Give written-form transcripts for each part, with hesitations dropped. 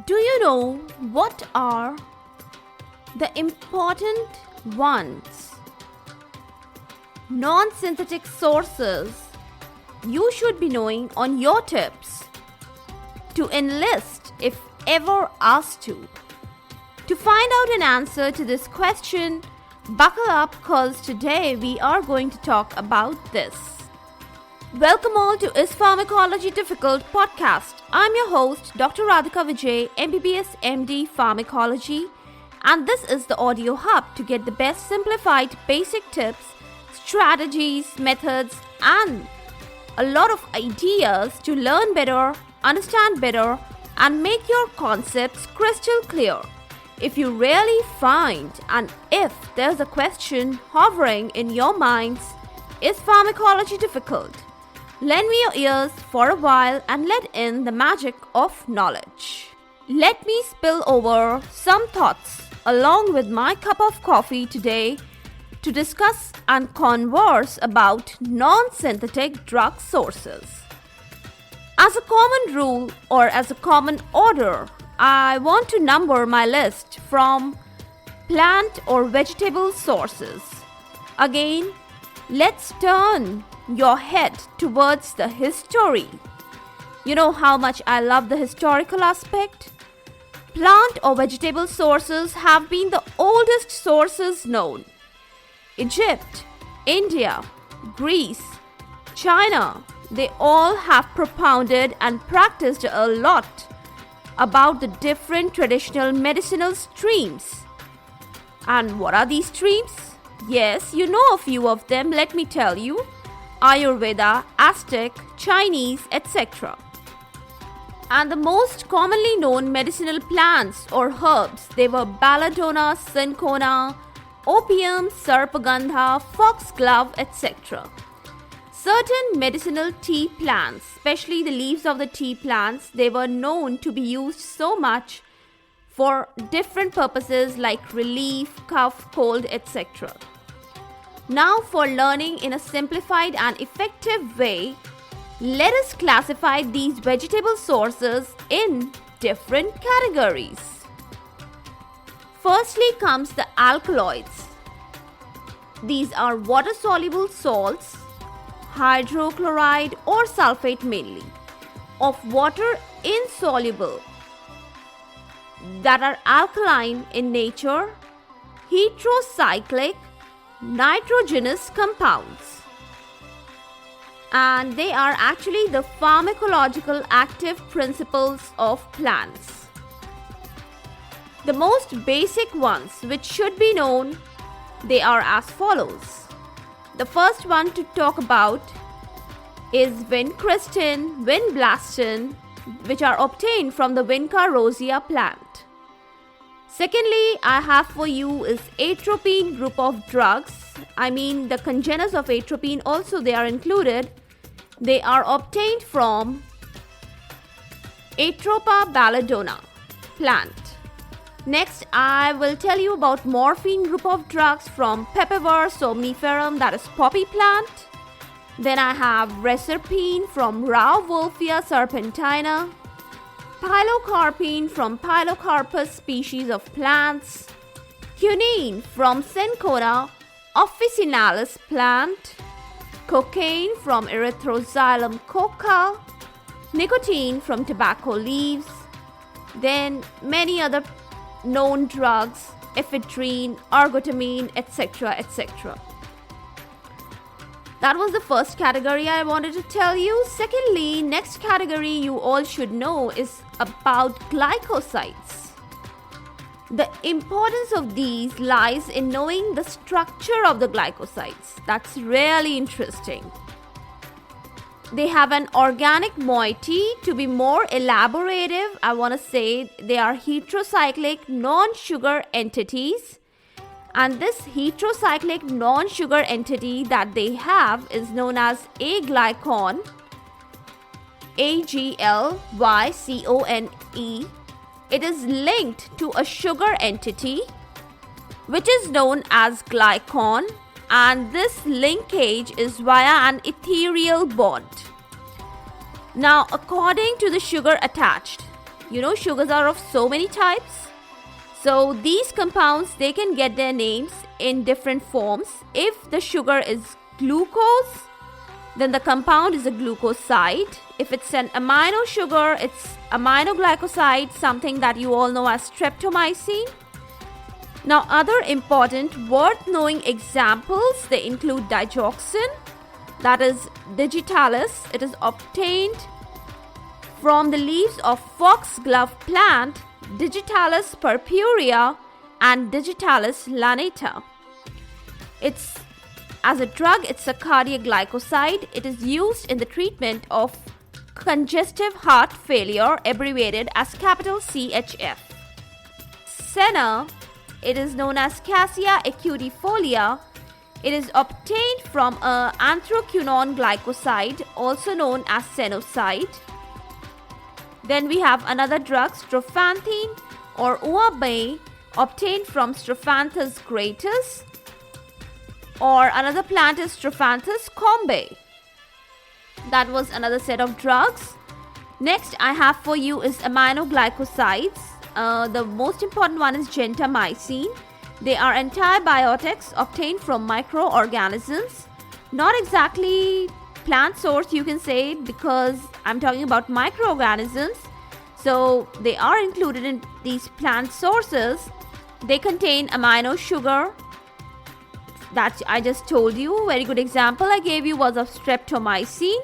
Do you know what are the important ones? Non-synthetic sources you should be knowing on your tips to enlist if ever asked to. To find out an answer to this question, buckle up cause today we are going to talk about this. Welcome all to Is Pharmacology Difficult podcast. I'm your host Dr. Radhika Vijay, MBBS MD Pharmacology, and this is the audio hub to get the best simplified basic tips, strategies, methods and a lot of ideas to learn better, understand better and make your concepts crystal clear. If you really find and if there's a question hovering in your minds, is pharmacology difficult? Lend me your ears for a while and let in the magic of knowledge. Let me spill over some thoughts along with my cup of coffee today to discuss and converse about non-synthetic drug sources. As a common rule or as a common order, I want to number my list from plant or vegetable sources. Again, let's turn your head towards the history. You know how much I love the historical aspect? Plant or vegetable sources have been the oldest sources known. Egypt, India, Greece, China, they all have propounded and practiced a lot about the different traditional medicinal streams. And what are these streams? Yes, you know a few of them, let me tell you. Ayurveda, Aztec, Chinese, etc. And the most commonly known medicinal plants or herbs, they were belladonna, cinchona, opium, sarpagandha, foxglove, etc. Certain medicinal tea plants, especially the leaves of the tea plants, they were known to be used so much for different purposes like relief, cough, cold, etc. Now for learning in a simplified and effective way, let us classify these vegetable sources in different categories. Firstly comes the alkaloids. These are water-soluble salts, hydrochloride or sulfate mainly, of water insoluble that are alkaline in nature, heterocyclic, nitrogenous compounds. And they are actually the pharmacological active principles of plants. The most basic ones which should be known, they are as follows. The first one to talk about is vincristin, vinblastin, which are obtained from the Vinca rosea plant. Secondly, I have for you is atropine group of drugs. I mean the congeners of atropine also they are included. They are obtained from Atropa belladonna plant. Next, I will tell you about morphine group of drugs from Papaver somniferum, that is poppy plant. Then I have reserpine from Rauwolfia serpentina, pilocarpine from Pilocarpus species of plants, quinine from Cinchona officinalis plant, cocaine from Erythroxylum coca, nicotine from tobacco leaves, then many other known drugs, ephedrine, ergotamine, etc. etc. That was the first category I wanted to tell you. Secondly, next category you all should know is about glycosides. The importance of these lies in knowing the structure of the glycosides. That's really interesting. They have an organic moiety. To be more elaborative, I want to say they are heterocyclic non-sugar entities. And this heterocyclic non-sugar entity that they have is known as aglycone, AGLYCONE. It is linked to a sugar entity which is known as glycone, and this linkage is via an ethereal bond. Now, according to the sugar attached, Sugars are of so many types. So these compounds, they can get their names in different forms. If the sugar is glucose, then the compound is a glucoside. If it's an amino sugar, it's aminoglycoside, something that you all know as streptomycin. Now, other important worth knowing examples, they include digoxin, that is digitalis. It is obtained from the leaves of foxglove plant, Digitalis purpurea and Digitalis lanata. As a drug, it's a cardiac glycoside. It is used in the treatment of congestive heart failure, abbreviated as capital CHF. Senna, it is known as Cassia acutifolia. It is obtained from an anthraquinone glycoside, also known as senoside. Then we have another drug, strophanthin or uabe, obtained from Strophanthus gratus, or another plant is Strophanthus combe. That was another set of drugs. Next I have for you is aminoglycosides. The most important one is gentamicin. They are antibiotics obtained from microorganisms. Not exactly plant source, you can say, because I'm talking about microorganisms. So they are included in these plant sources. They contain amino sugar that I just told you. Very good example I gave you was of streptomycin.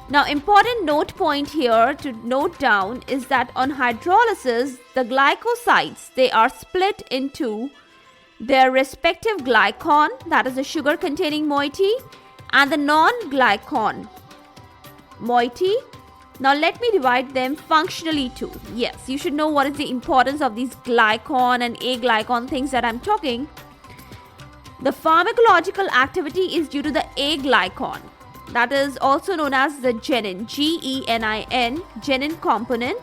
Now, important note point here to note down is that on hydrolysis, the glycosides, they are split into their respective glycon, that is the sugar containing moiety, and the non-glycon moiety. Now let me divide them functionally too. Yes, you should know what is the importance of these glycon and aglycon things that I'm talking. The pharmacological activity is due to the aglycon, that is also known as the genin, G-E-N-I-N, genin component,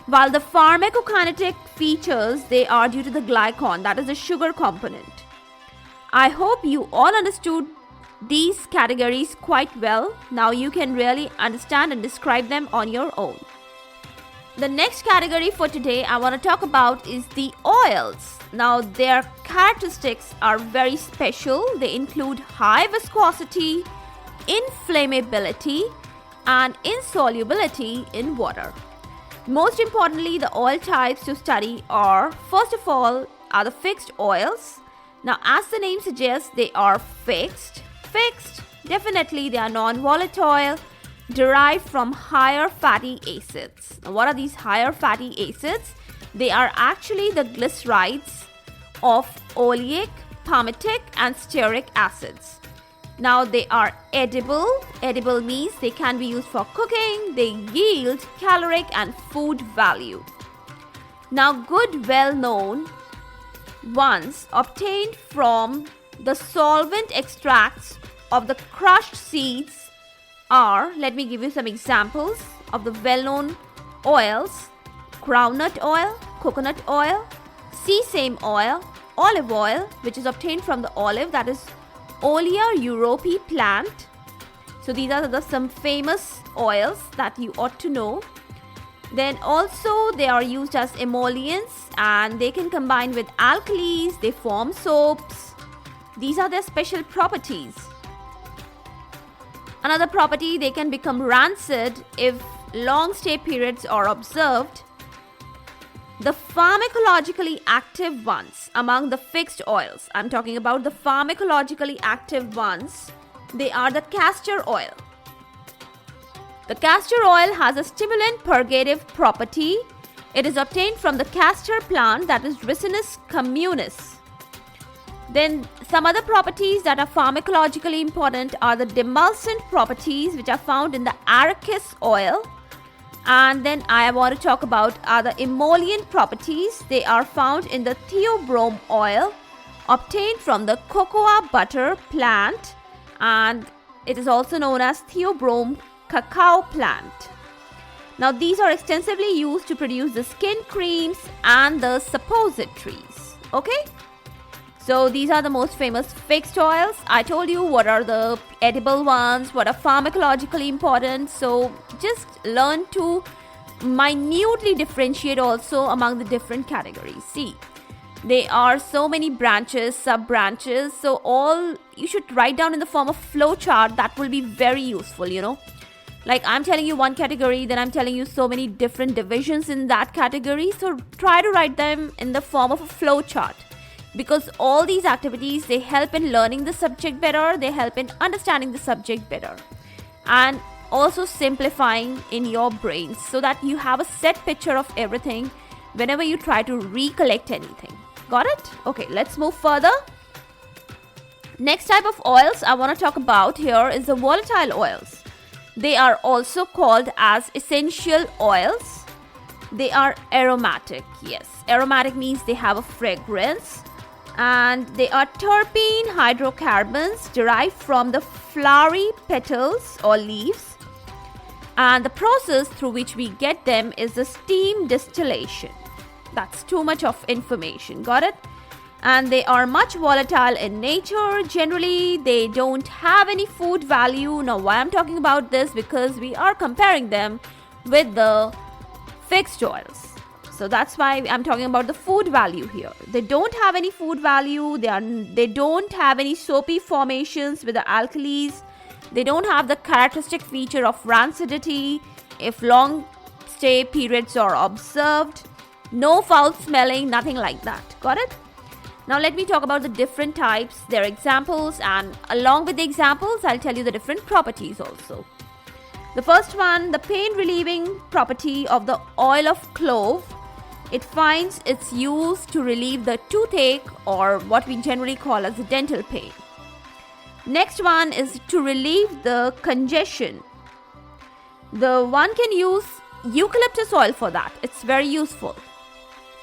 while the pharmacokinetic features, they are due to the glycon, that is the sugar component. I hope you all understood these categories quite well. Now you can really understand and describe them on your own. The next category for today I want to talk about is the oils. Now their characteristics are very special. They include high viscosity, inflammability, and insolubility in water. Most importantly, the oil types to study are, first of all, are the fixed oils. Now as the name suggests, they are fixed. Definitely they are non-volatile, derived from higher fatty acids. Now, what are these higher fatty acids? They are actually the glycerides of oleic, palmitic, and stearic acids. Now they are edible. Edible means they can be used for cooking. They yield caloric and food value. Now good well-known ones obtained from the solvent extracts of the crushed seeds are, let me give you some examples of the well-known oils: groundnut oil, coconut oil, sesame oil, olive oil, which is obtained from the olive, that is Olea europaea plant. So these are some famous oils that you ought to know. Then also they are used as emollients and they can combine with alkalis, they form soaps. These are their special properties. Another property, they can become rancid if long stay periods are observed. The pharmacologically active ones among the fixed oils, I'm talking about the pharmacologically active ones, they are the castor oil. The castor oil has a stimulant purgative property. It is obtained from the castor plant, that is Ricinus communis. Then some other properties that are pharmacologically important are the demulcent properties, which are found in the arachis oil. And then I want to talk about other emollient properties. They are found in the theobrome oil obtained from the cocoa butter plant, and it is also known as theobrome cacao plant. Now these are extensively used to produce the skin creams and the suppositories. Okay? So these are the most famous fixed oils. I told you what are the edible ones, what are pharmacologically important. So just learn to minutely differentiate also among the different categories. See, there are so many branches, sub-branches, so all you should write down in the form of flow chart. That will be very useful. Like I'm telling you one category, then I'm telling you so many different divisions in that category. So try to write them in the form of a flow chart, because all these activities, they help in learning the subject better, they help in understanding the subject better, and also simplifying in your brain so that you have a set picture of everything whenever you try to recollect anything. Got it? Okay, let's move further. Next type of oils I want to talk about here is the volatile oils. They are also called as essential oils. They are aromatic. Yes, aromatic means they have a fragrance, and they are terpene hydrocarbons derived from the flowery petals or leaves, and the process through which we get them is the steam distillation. That's too much of information. Got it? And they are much volatile in nature. Generally, they don't have any food value. Now, why I'm talking about this? Because we are comparing them with the fixed oils. So that's why I'm talking about the food value here. They don't have any food value. They don't have any soapy formations with the alkalis. They don't have the characteristic feature of rancidity if long stay periods are observed. No foul smelling, nothing like that. Got it? Now let me talk about the different types, their examples, and along with the examples, I'll tell you the different properties also. The first one, the pain relieving property of the oil of clove. It finds its use to relieve the toothache, or what we generally call as the dental pain. Next one is to relieve the congestion. The one can use eucalyptus oil for that. It's very useful.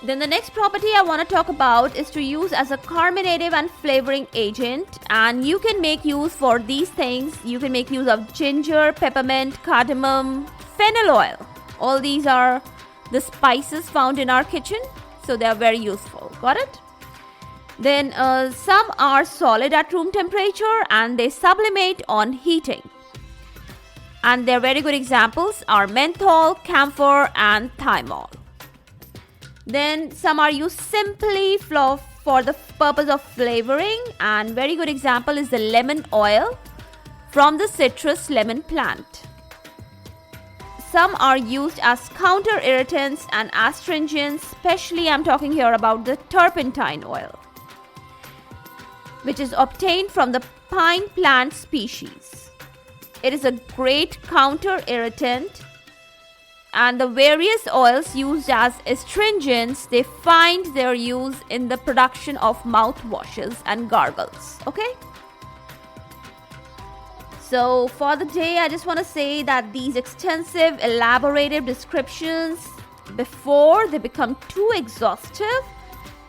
Then the next property I want to talk about is to use as a carminative and flavoring agent, and you can make use for these things. You can make use of ginger, peppermint, cardamom, fennel oil. All these are the spices found in our kitchen, so they are very useful. Got it? Then some are solid at room temperature and they sublimate on heating. And their very good examples are menthol, camphor, and thymol. Then some are used simply for the purpose of flavoring, and very good example is the lemon oil from the citrus lemon plant. Some are used as counter irritants and astringents, especially I'm talking here about the turpentine oil, which is obtained from the pine plant species. It is a great counter irritant, and the various oils used as astringents, they find their use in the production of mouthwashes and gargles. Okay? So for the day, I just want to say that these extensive, elaborative descriptions, before they become too exhaustive,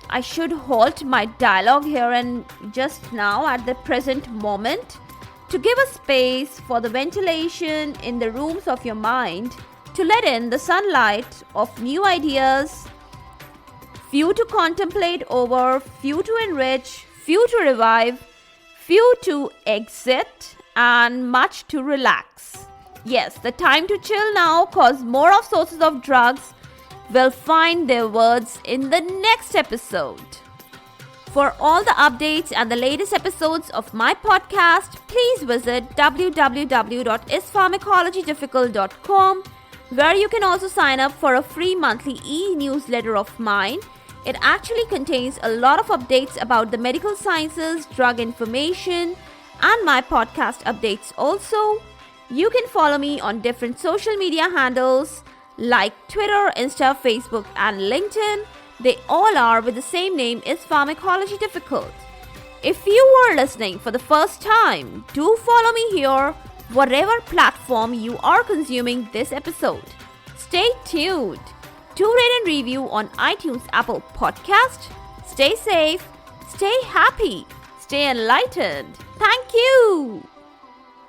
I should halt my dialogue here and just now at the present moment to give a space for the ventilation in the rooms of your mind, to let in the sunlight of new ideas, few to contemplate over, few to enrich, few to revive, few to exit, and much to relax. Yes, the time to chill now, cause more of sources of drugs will find their words in the next episode. For all the updates and the latest episodes of my podcast, please visit www.ispharmacologydifficult.com, where you can also sign up for a free monthly e-newsletter of mine. It actually contains a lot of updates about the medical sciences, drug information, and my podcast updates also. You can follow me on different social media handles like Twitter, Insta, Facebook, and LinkedIn. They all are with the same name, is Pharmacology Difficult. If you are listening for the first time, do follow me here, whatever platform you are consuming this episode. Stay tuned. Do rate and review on iTunes, Apple Podcast. Stay safe, stay happy, stay enlightened. Thank you.